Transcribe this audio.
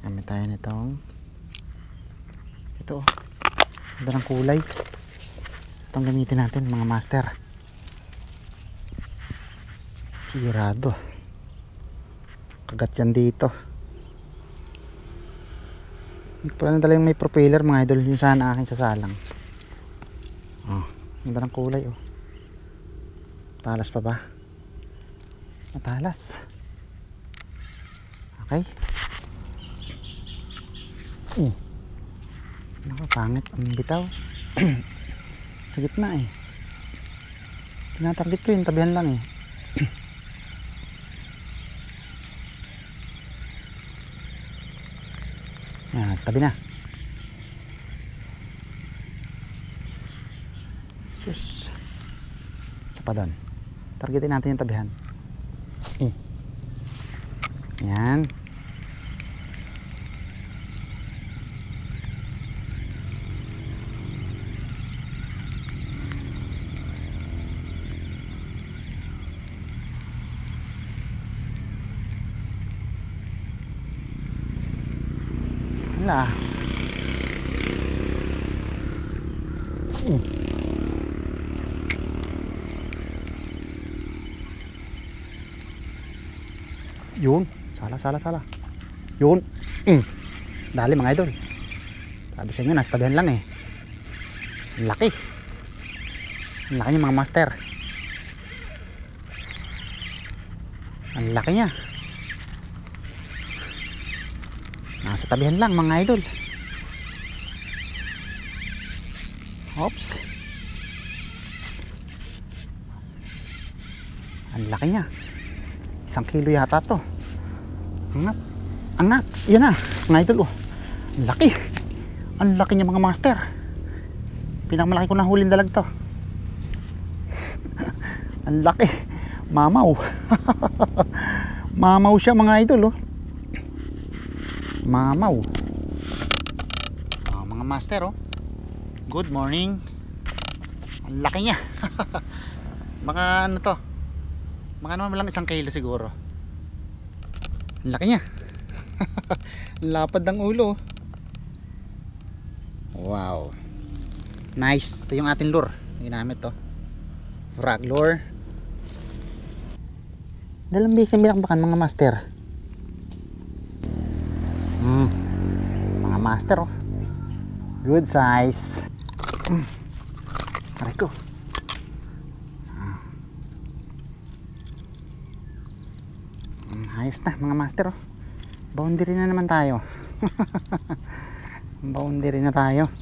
Gamit tayo nitong ito. Ganda ng kulay. Itong gamitin natin mga master. Sigurado kagat yan dito. Hindi pala nadala yung may propeller mga idol. Yung sana aking sasalang. Oh, ganda ng kulay oh. Matalas pa ba? Matalas. Okay. Naku, pangit ang bitaw. Sa gitna eh. Tinatarget ko yung tabihan lang eh. Yan, sa tabi na. Sus. Isa pa doon. Targetin natin yung tabihan. Yan. Wala. Yun. Sala. Yun. Dali mga idol. Sabi sa inyo, nasa tabihan lang eh. Ang laki. Ang laki niya mga master. Ang laki niya. Nasa tabihan lang mga idol. Oops. Ang laki niya. 1 kilo yata to. Angat. Yan na mga idol oh. Ang laki. Ang laki niya mga master. Pinakamalaki ko na huling dalag to. Ang laki. Mamaw. Mamaw siya mga idol oh. Mamaw. Oh, mga master oh. Good morning. Ang laki niya. Baka ano to, baka naman lang 1 kilo siguro. Ang laki niya. Lapad ng ulo. Wow. Nice. Ito yung ating lure. Ginamit to. Frog lure. Dalambi kami lakbakan mga master. Mga master oh. Good size. Aray ko. Ayos na mga master oh. Boundary na naman tayo. Boundary na tayo.